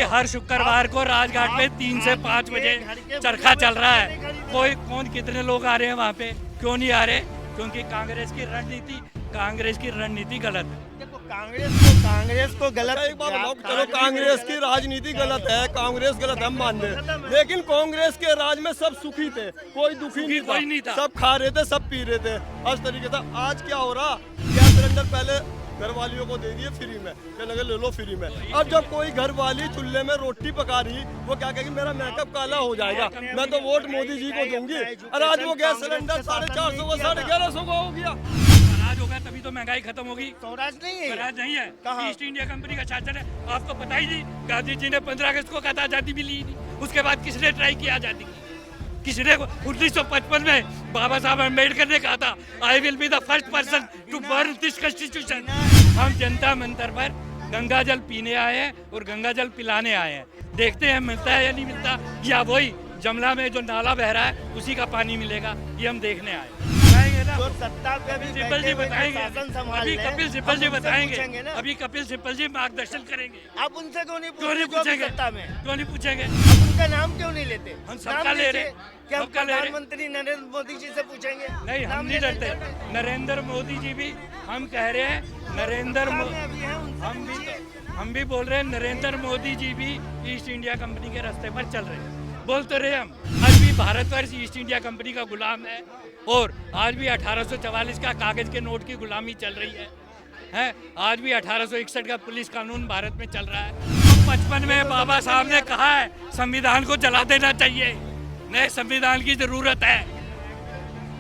हर शुक्रवार को राजघाट में 3 से 5 बजे चरखा चल रहा है। कोई कौन कितने लोग आ रहे हैं वहाँ पे, क्यों नहीं आ रहे? क्योंकि कांग्रेस की रणनीति गलत है। देखो कांग्रेस को गलत एक बात बताओ, चलो कांग्रेस की राजनीति गलत है, कांग्रेस गलत है, हम मान रहे, लेकिन कांग्रेस के राज में सब सुखी थे, कोई दुखी नहीं था, सब खा रहे थे, सब पी रहे थे इस तरीके से। आज क्या हो रहा, गैस सिलेंडर पहले घर वालियों को दे दिए फ्री में, कहने लगे ले लो फ्री में। अब जब कोई घर वाली चूल्हे में रोटी पका रही, वो क्या कहेगी मेरा मेकअप काला हो जाएगा, मैं तो वोट मोदी जी को दूंगी। और आज वो गैस सिलेंडर 450 का 1150 का हो गया। स्वराज होगा तभी तो महंगाई खत्म होगी। स्वराज नहीं है, स्वराज नहीं है, कहाँ? ईस्ट इंडिया कंपनी का शासन है। आपको पता ही नहीं, गांधी जी ने 15 अगस्त को कहा था आजादी भी ली नहीं। उसके बाद किसने ट्राई किया आजादी की? किसने? 1955 में बाबा साहब अम्बेडकर ने कहा था I will be the first person to burn this constitution. हम जनता मंतर पर गंगा जल पीने आए हैं और गंगा जल पिलाने आए हैं। देखते हैं मिलता है या नहीं मिलता, या वही जमला में जो नाला बह रहा है उसी का पानी मिलेगा, ये हम देखने आए हैं। जो सत्ता पे भी सिब्बल जी बताएंगे, शासन संभाल अभी रहे हैं, कपिल सिब्बल जी हम उनसे बताएंगे, पूछेंगे ना। अभी कपिल सिब्बल जी मार्गदर्शन करेंगे। आप उनसे क्यों नहीं क्यों नहीं पूछते जो अभी पूछेंगे? सत्ता में? क्यों नहीं पूछेंगे? आप उनका नाम क्यों नहीं लेते? हम नाम सबका ले रहे लीजिए। हैं, क्या सबका ले रहे हैं। प्रधानमंत्री नरेंद्र मोदी जी से पूछेंगे? नहीं, हम नाम नहीं ले डरते। लेते। नरेंद्र मोदी जी भी, हम कह रहे हैं नरेंद्र सत्ता मोदी, में अभी हैं, उनसे हम भी बोल रहे हैं नरेंद्र मोदी जी भी ईस्ट इंडिया कंपनी के रास्ते पर चल रहे हैं। बोल तो रहे हम, आज भी भारतवर्ष ईस्ट इंडिया कंपनी का गुलाम है और आज भी 1844 का कागज के नोट की गुलामी चल रही है। आज भी 1861 का पुलिस कानून भारत में चल रहा है। 55 में बाबा साहब ने कहा है संविधान को जला देना चाहिए, नए संविधान की जरूरत है।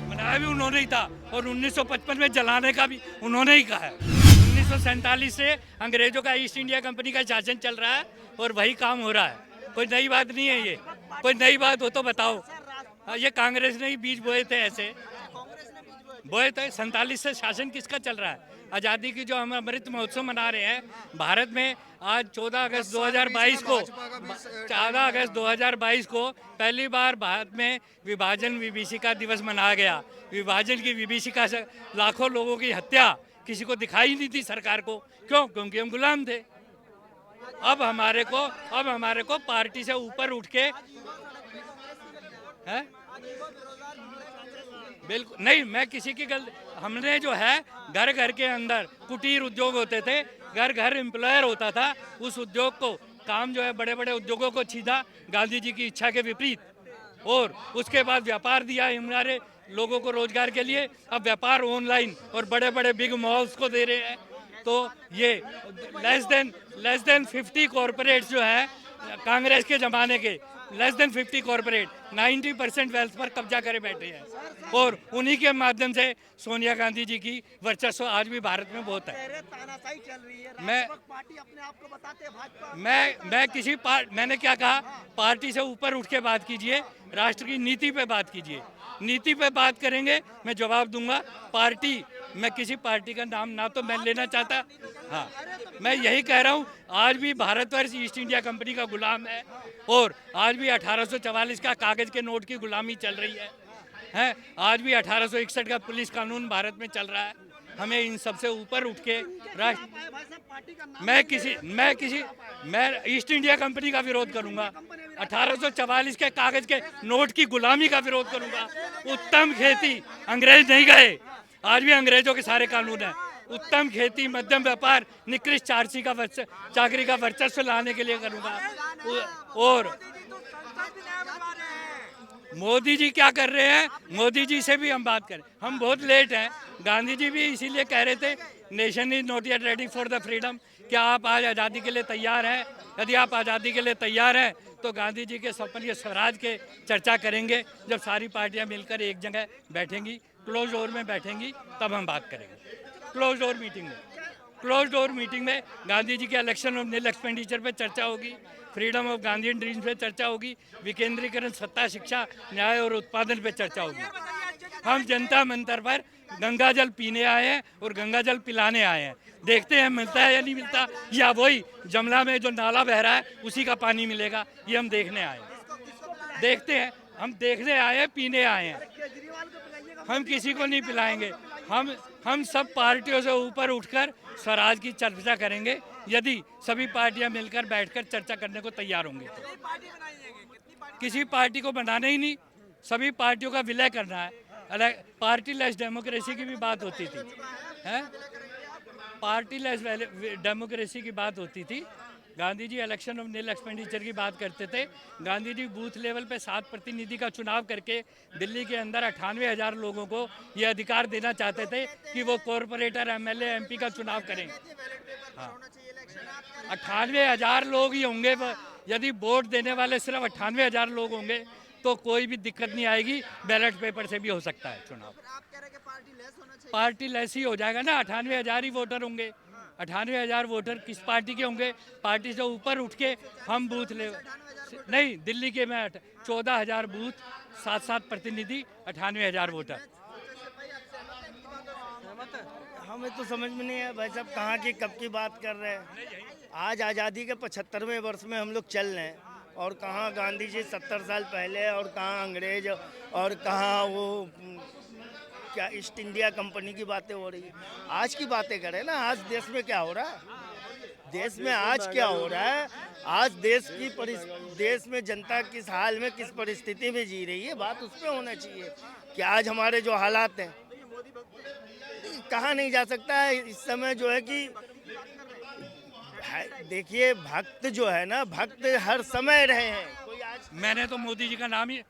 बनाया भी उन्होंने ही था और 1955 में जलाने का भी उन्होंने ही कहा है। 1947 से अंग्रेजों का ईस्ट इंडिया कंपनी का शासन चल रहा है और वही काम हो रहा है। कोई नई बात नहीं है, ये कोई नई बात हो तो बताओ। ये कांग्रेस ने ही बीज बोए थे, ऐसे बोए थे। 47 से शासन किसका चल रहा है? आज़ादी की जो हम अमृत महोत्सव मना रहे हैं भारत में, आज 14 अगस्त 2022 को 14 अगस्त 2022 को पहली बार भारत में विभाजन विभीषिका दिवस मनाया गया। विभाजन की विभीषिका से लाखों लोगों की हत्या किसी को दिखाई नहीं थी सरकार को। क्यों? क्योंकि हम गुलाम थे। अब हमारे को पार्टी से ऊपर उठ के है, बिल्कुल नहीं, मैं किसी की गलती, हमने जो है घर घर के अंदर कुटीर उद्योग होते थे, घर घर एम्प्लॉयर होता था, उस उद्योग को काम जो है बड़े बड़े उद्योगों को छीना गांधी जी की इच्छा के विपरीत, और उसके बाद व्यापार दिया हमारे लोगों को रोजगार के लिए। अब व्यापार ऑनलाइन और बड़े बड़े बिग मॉल्स को दे रहे हैं। तो ये लेस देन 50 कॉरपोरेट्स जो है कांग्रेस के ज़माने के, लेस देन 50 कॉरपोरेट 90% वेल्थ पर कब्जा करे बैठे हैं और उन्हीं के माध्यम से सोनिया गांधी जी की वर्चस्व आज भी भारत में बहुत है। मैंने क्या कहा, पार्टी से ऊपर उठ के बात कीजिए, राष्ट्र की नीति पे बात कीजिए। नीति पे बात करेंगे, मैं जवाब दूंगा। पार्टी, मैं किसी पार्टी का नाम ना तो मैं लेना चाहता, हाँ, मैं यही कह रहा हूँ आज भी भारतवर्ष ईस्ट इंडिया कंपनी का गुलाम है और आज भी 1844 का कागज के नोट की गुलामी चल रही है। आज भी 1861 का पुलिस कानून भारत में चल रहा है। हमें इन सबसे ऊपर उठ के मैं ईस्ट इंडिया कंपनी का विरोध करूंगा, 1844 के कागज के नोट की गुलामी का विरोध करूंगा। उत्तम खेती, अंग्रेज नहीं गए, आज भी अंग्रेजों के सारे कानून हैं। उत्तम खेती, मध्यम व्यापार, निकृष्ट चाकरी का वर्चस्व लाने के लिए करूंगा। और मोदी जी क्या कर रहे हैं, मोदी जी से भी हम बात करें, हम बहुत लेट हैं। गांधी जी भी इसीलिए कह रहे थे nation is not yet ready for the freedom. क्या आप आज आज़ादी के लिए तैयार हैं? यदि आप आज़ादी के लिए तैयार हैं तो गांधी जी के सपन के स्वराज के चर्चा करेंगे। जब सारी पार्टियां मिलकर एक जगह बैठेंगी, क्लोज डोर में बैठेंगी, तब हम बात करेंगे। क्लोज डोर मीटिंग में गांधी जी के इलेक्शन ऑफ निल एक्सपेंडिचर पे चर्चा होगी, फ्रीडम ऑफ गांधी ड्रीम्स पे चर्चा होगी, विकेंद्रीकरण, सत्ता, शिक्षा, न्याय और उत्पादन पे चर्चा होगी। हम जनता मंतर पर गंगा जल पीने आए हैं और गंगा जल पिलाने आए हैं। देखते हैं मिलता है या नहीं मिलता, या वही जमला में जो नाला बह रहा है उसी का पानी मिलेगा, ये हम देखने आए हैं। देखते हैं, हम देखने आए हैं, पीने आए हैं, हम किसी को नहीं पिलाएंगे। हम सब पार्टियों से ऊपर उठकर स्वराज की चर्चा करेंगे यदि सभी पार्टियां मिलकर बैठकर चर्चा करने को तैयार होंगे तो। किसी पार्टी को बनाना ही नहीं, सभी पार्टियों का विलय करना है। अलग पार्टी लेस डेमोक्रेसी की भी बात होती थी, हैं? पार्टी लेस डेमोक्रेसी की बात होती थी। Gandhi ji election of nil expenditure की बात करते थे। गांधी जी बूथ लेवल पे 7 प्रतिनिधि का चुनाव करके दिल्ली के अंदर 98,000 लोगों को ये अधिकार देना चाहते थे कि वो कॉरपोरेटर, एमएलए, एमपी का चुनाव करें। हाँ, 98,000 लोग ही होंगे। यदि वोट देने वाले सिर्फ 98,000 लोग होंगे तो कोई भी दिक्कत नहीं आएगी, बैलेट पेपर से भी हो सकता है चुनाव। पार्टी लेस ही हो जाएगा ना, 98,000 ही वोटर होंगे। 98,000 वोटर किस पार्टी के होंगे? पार्टी से ऊपर उठ के हम बूथ ले नहीं, दिल्ली के में 14,000 बूथ, 7-7 प्रतिनिधि, 98,000 वोटर। हमें तो समझ में नहीं है भाई साहब, कहाँ की कब की बात कर रहे हैं। आज आज़ादी के 75वें वर्ष में हम लोग चल रहे हैं, और कहाँ गांधी जी 70 साल पहले, और कहाँ अंग्रेज, और कहाँ वो क्या ईस्ट इंडिया कंपनी की बातें हो रही है। आज की बातें करें ना, आज देश में क्या हो रहा है, देश में आज क्या हो रहा है। आज देश में जनता किस हाल में, किस परिस्थिति में जी रही है, बात उस पर होना चाहिए कि आज हमारे जो हालात हैं, कहा नहीं जा सकता है इस समय जो है कि देखिए भक्त जो है ना, भक्त हर समय रहे हैं। कोई आज मैंने तो मोदी जी का नाम ही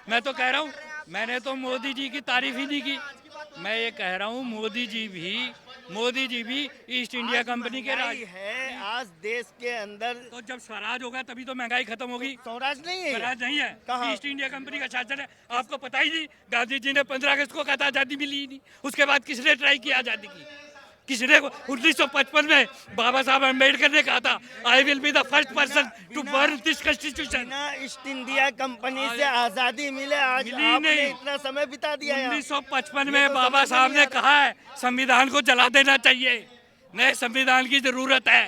मैं तो कह रहा हूँ, मैंने तो मोदी जी की तारीफ ही नहीं की। मैं ये कह रहा हूँ मोदी जी भी ईस्ट इंडिया कंपनी के राज है। आज देश के अंदर तो जब स्वराज होगा तभी तो महंगाई खत्म होगी। स्वराज नहीं है, स्वराज नहीं है, कहाँ? ईस्ट इंडिया कंपनी का शासन है। आपको पता ही नहीं, गांधी जी ने 15 अगस्त को कहा था आज़ादी मिली ही नहीं। उसके बाद किसने ट्राई किया आज़ादी की? किसने? 1955 में बाबा साहब अम्बेडकर ने कहा था, I will be the first person to burn this constitution. East India Company से आजादी मिले, आज आपने इतना समय बिता दिया। 1955 में बाबा साहब ने कहा है संविधान को जला देना चाहिए, नए संविधान की जरूरत है।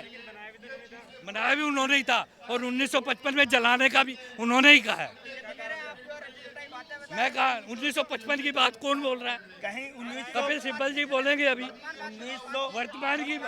बनाया भी उन्होंने ही था, और 1955 में जलाने का भी उन्होंने ही कहा है। मैं कहा 1955 की बात कौन बोल रहा है? कहीं कपिल सिब्बल जी बोलेंगे अभी। 1900 वर्तमान ही है।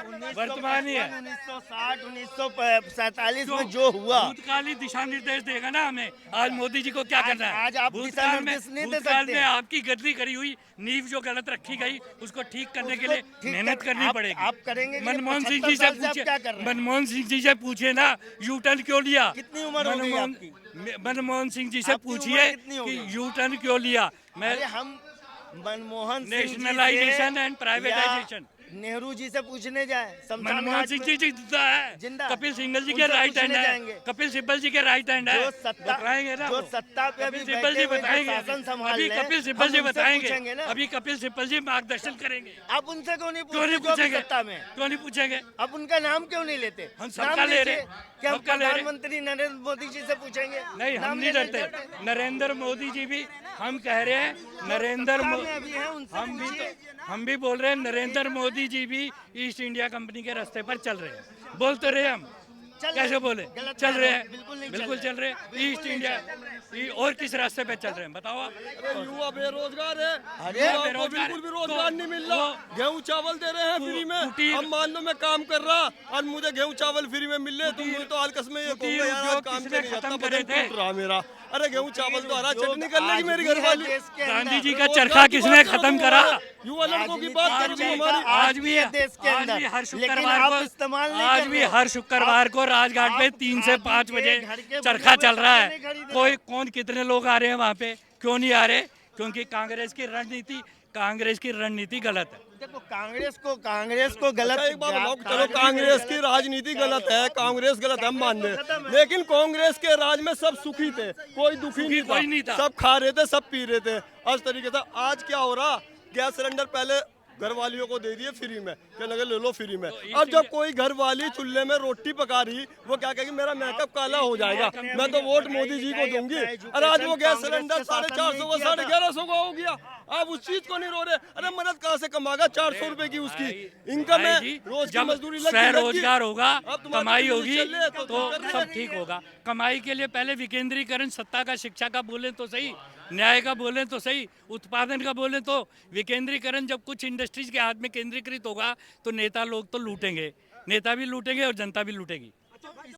1960 1947 में जो हुआ, भूतकाली दिशा निर्देश देगा ना हमें। आज मोदी जी को क्या करना है? आज आप दिशा निर्देश नहीं दे भूतकाल सकते। में आपकी गलती करी हुई नींव जो गलत रखी गई, उसको ठीक करने के लिए मेहनत करनी पड़ेगी। आप करेंगे। मनमोहन सिंह जी से पूछे, मनमोहन सिंह जी से पूछे ना यू टर्न क्यों लिया। कितनी उम्र हो गई आपकी? मनमोहन सिंह जी से पूछिए कि यू टर्न क्यों लिया। मैं हम Manmohan nationalization and privatization Nehru ji से पूछने जाए, मनमोहन सिंह जी जिंदा है, जिंदा। कपिल सिब्बल जी के राइट हैंड है, कपिल सिब्बल जी के राइट हैंड है। बताएंगे ना, जो सत्ता पे अभी सिब्बल जी बताएंगे। अभी कपिल सिब्बल जी बताएंगे, अभी कपिल सिब्बल जी मार्गदर्शन करेंगे। आप उनसे क्यों नहीं पूछेंगे? सत्ता में क्यों नहीं पूछेंगे? आप उनका नाम क्यों नहीं लेते? हम सबका ले रहे, क्या सबका ले रहे। प्रधानमंत्री नरेंद्र मोदी जी से पूछेंगे? नहीं, हम नहीं डरते। नरेंद्र मोदी जी भी, हम कह रहे हैं नरेंद्र मोदी, हम भी बोल रहे हैं नरेंद्र मोदी जी भी ईस्ट इंडिया कंपनी के रास्ते पर चल रहे हैं। बोल तो रहे हम, कैसे बोले? चल रहे हैं, बिल्कुल चल रहे हैं। ईस्ट इंडिया और किस रास्ते पे चल रहे हैं बताओ आप? युवा बेरोजगार है, अरे युवा को बिल्कुल भी रोजगार नहीं मिल रहा। गेहूँ चावल दे रहे हैं फ्री में। अब मान लो मैं काम कर रहा और मुझे गेहूँ चावल फ्री में मिल रहे, तो मुझे तो हाल कसम ये कहूँगा यार काम के नहीं खत्म करे थे रहा मेरा। अरे गेहूँ चावल तो हरा चटनी कर लेगी मेरी घरवाली। गांधी जी का चरखा किसने खत्म करा? युवा लड़कों की बात करो तुम हमारी। आज भी हर शुक्रवार को राजघाट पे 3 से 5 बजे चरखा चल रहा है। कोई कौन कितने लोग आ रहे हैं वहाँ पे? क्यों नहीं आ रहे? क्योंकि कांग्रेस की रणनीति गलत है। देखो कांग्रेस को गलत, एक बात बताओ, चलो कांग्रेस की राजनीति गलत है, कांग्रेस गलत है हम मान रहे, लेकिन कांग्रेस के राज में सब सुखी थे, कोई दुखी नहीं था, सब खा रहे थे, सब पी रहे थे। आज तरीके से आज क्या हो रहा, गैस सिलेंडर पहले घर वालियों को दे दिए फ्री में, क्या लगे ले लो फ्री में। अब जब कोई घर वाली चूल्हे में रोटी पका रही, वो क्या कहेगी मेरा मेकअप काला हो जाएगा, मैं तो वोट मोदी जी को दूंगी। और आज वो गैस सिलेंडर 450 का 1150 का हो गया। आप उस चीज को नहीं रो रहे। अरे मदद कहाँ से कमाएगा? 400 रुपए की उसकी इनकम है, रोज की मजदूरी लगी, रोजगार होगा, कमाई होगी तो सब ठीक होगा। कमाई के लिए पहले विकेंद्रीकरण सत्ता का, शिक्षा का बोले तो सही। न्याय का बोलें तो सही, उत्पादन का बोलें तो विकेंद्रीकरण, जब कुछ इंडस्ट्रीज के हाथ में केंद्रीकृत होगा तो नेता लोग तो लूटेंगे, नेता भी लूटेंगे और जनता भी लूटेगी।